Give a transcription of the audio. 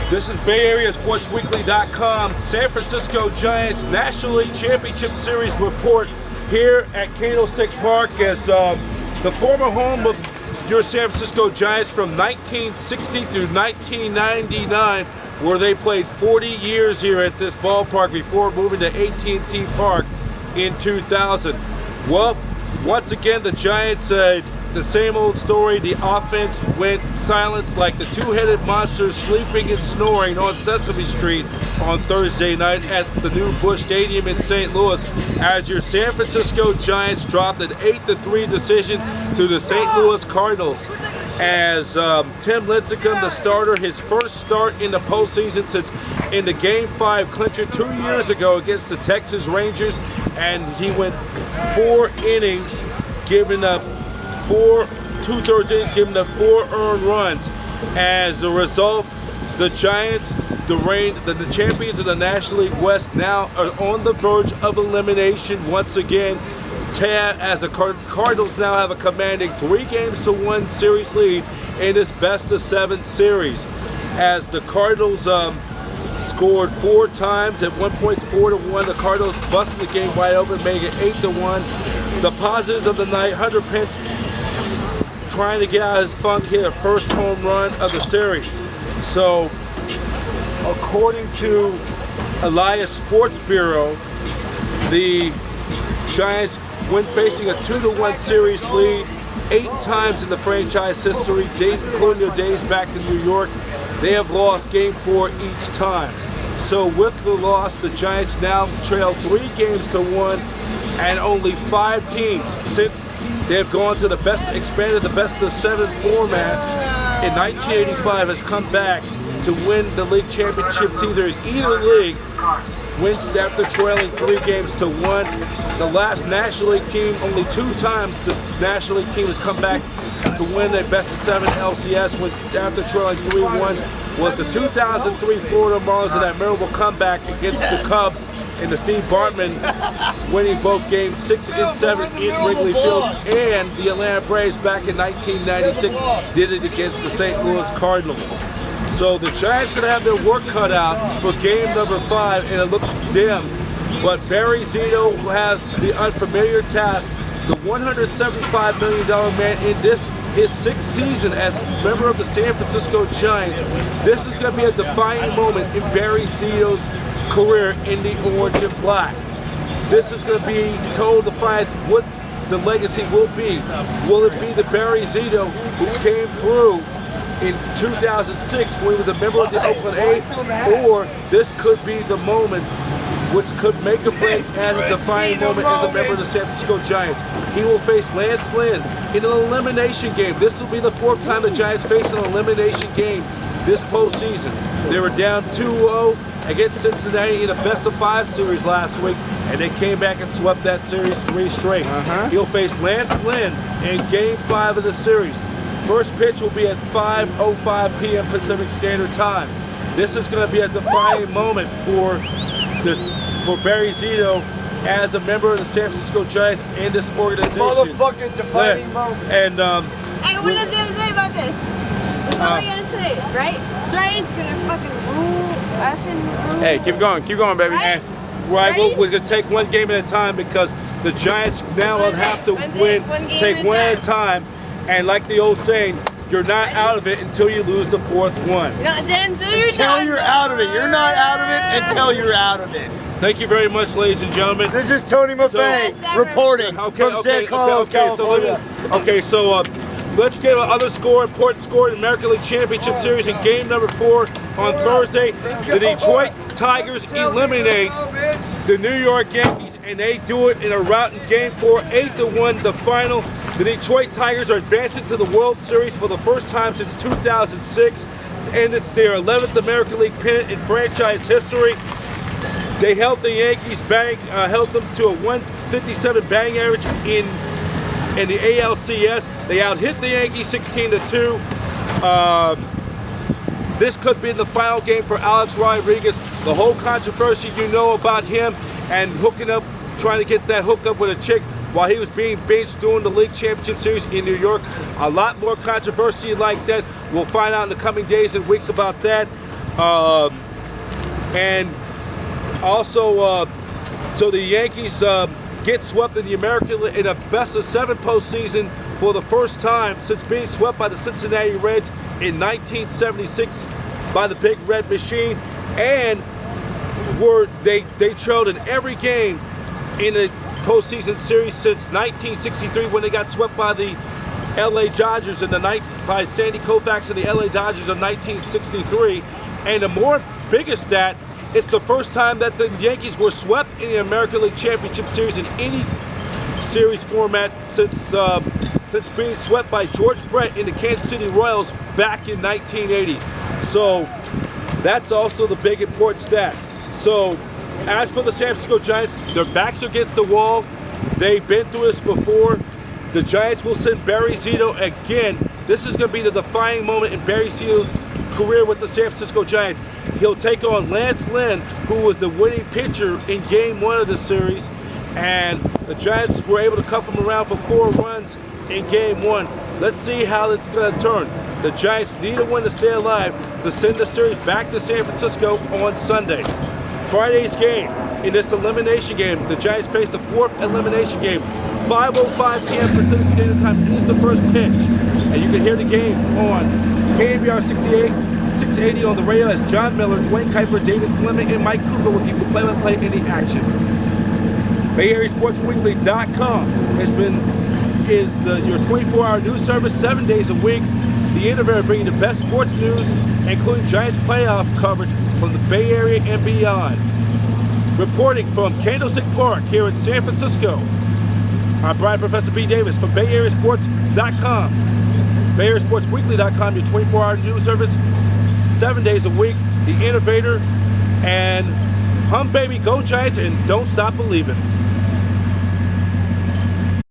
This is BayAreaSportsWeekly.com. San Francisco Giants National League Championship Series report here at Candlestick Park as the former home of your San Francisco Giants from 1960 through 1999, where they played 40 years here at this ballpark before moving to AT&T Park in 2000. Well, once again, the Giants, the same old story. The offense went silent like the two-headed monster sleeping and snoring on Sesame Street on Thursday night at the new Busch Stadium in St. Louis as your San Francisco Giants dropped an 8-3 decision to the St. Louis Cardinals. As Tim Lincecum, the starter, his first start in the postseason since in the Game 5 clincher 2 years ago against the Texas Rangers, and he went 4 innings, giving up 2/3 innings, giving up 4 earned runs. As a result, the Giants, the champions of the National League West, now are on the verge of elimination once again. As the Cardinals now have a commanding 3-1 series lead in this best-of-7 series. As the Cardinals scored 4 times, at one point 4-1. The Cardinals busted the game wide open, making it 8-1. The positives of the night: Hunter Pence trying to get out of his funk, hit a first home run of the series. So, according to Elias Sports Bureau, the Giants, when facing a 2-1 series lead 8 times in the franchise history, including their days back to New York, they have lost Game 4 each time. So with the loss, the Giants now trail 3-1, and only 5 teams since they have gone to expanded the best-of-7 format in 1985 has come back to win the league championships either league. Went after trailing 3-1. The last National League team, only 2 times the National League team has come back to win a best-of-7 LCS went after trailing 3-1 was the 2003 Florida Marlins in that memorable comeback against the Cubs in the Steve Bartman, winning both games 6 and 7 in Wrigley Field, and the Atlanta Braves back in 1996 did it against the St. Louis Cardinals. So the Giants going to have their work cut out for game number 5, and it looks dim. But Barry Zito, who has the unfamiliar task, the $175 million man in his 6th season as member of the San Francisco Giants. This is going to be a defining moment in Barry Zito's career in the orange and black. This is going to be total defiance what the legacy will be. Will it be the Barry Zito who came through in 2006 when he was a member of the Oakland A's, or this could be the moment which could make a break as a defining moment as a member of the San Francisco Giants. He will face Lance Lynn in an elimination game. This will be the 4th time the Giants face an elimination game this postseason. They were down 2-0 against Cincinnati in a best-of-5 series last week, and they came back and swept that series 3 straight. He'll face Lance Lynn in Game 5 of the series. First pitch will be at 5:05 p.m. Pacific Standard Time. This is going to be a defining moment for Barry Zito as a member of the San Francisco Giants and this organization. Motherfucking defining moment. And hey, what does he say about this? That's all we gotta say, right? Giants are gonna fucking rule, effing rule. Hey, keep going, baby. Right? Right, well, we're going to take one game at a time because the Giants now will have to take one at a time. And like the old saying, you're not out of it until you lose the 4th one. You're not dead until you're done. Until you're out of it. You're not out of it until you're out of it. Thank you very much, ladies and gentlemen. This is Tony Maffei reporting from San Carlos, California. So let's get another important score in the American League Championship Series in game number 4 on Thursday. The Detroit Tigers eliminate the New York Yankees, and they do it in a rout in game 4, 8-1, the final. The Detroit Tigers are advancing to the World Series for the first time since 2006, and it's their 11th American League pennant in franchise history. They held the Yankees held them to a 157 batting average in the ALCS. They out-hit the Yankees 16-2. This could be the final game for Alex Rodriguez. The whole controversy you know about him and hooking up, trying to get that hookup with a chick. while he was being benched during the League Championship Series in New York. A lot more controversy like that. We'll find out in the coming days and weeks about that. And also, so the Yankees get swept in the American League in a best-of-7 postseason for the first time since being swept by the Cincinnati Reds in 1976 by the Big Red Machine, and they trailed in every game in a postseason series since 1963 when they got swept by the LA Dodgers by Sandy Koufax and the LA Dodgers in 1963. And the more biggest stat, it's the first time that the Yankees were swept in the American League Championship Series in any series format since being swept by George Brett in the Kansas City Royals back in 1980. So that's also the big important stat. So as for the San Francisco Giants, their backs are against the wall. They've been through this before. The Giants will send Barry Zito again. This is going to be the defining moment in Barry Zito's career with the San Francisco Giants. He'll take on Lance Lynn, who was the winning pitcher in Game 1 of the series, and the Giants were able to cuff him around for 4 runs in Game 1. Let's see how it's going to turn. The Giants need a win to stay alive to send the series back to San Francisco on Sunday. Friday's game, in this elimination game, the Giants face the 4th elimination game. 5:05 p.m. Pacific Standard Time. It is the first pitch, and you can hear the game on KBR 680 on the radio as John Miller, Dwayne Kuiper, David Fleming, and Mike Kruger will give you play-by-play in the action. BayAreaSportsWeekly.com is your 24-hour news service 7 days a week. The Innovator bringing the best sports news, including Giants playoff coverage from the Bay Area and beyond. Reporting from Candlestick Park here in San Francisco, I'm Brian Professor B. Davis for BayAreaSports.com. BayAreaSportsWeekly.com, your 24-hour news service 7 days a week. The Innovator, and hum baby, go Giants, and don't stop believing.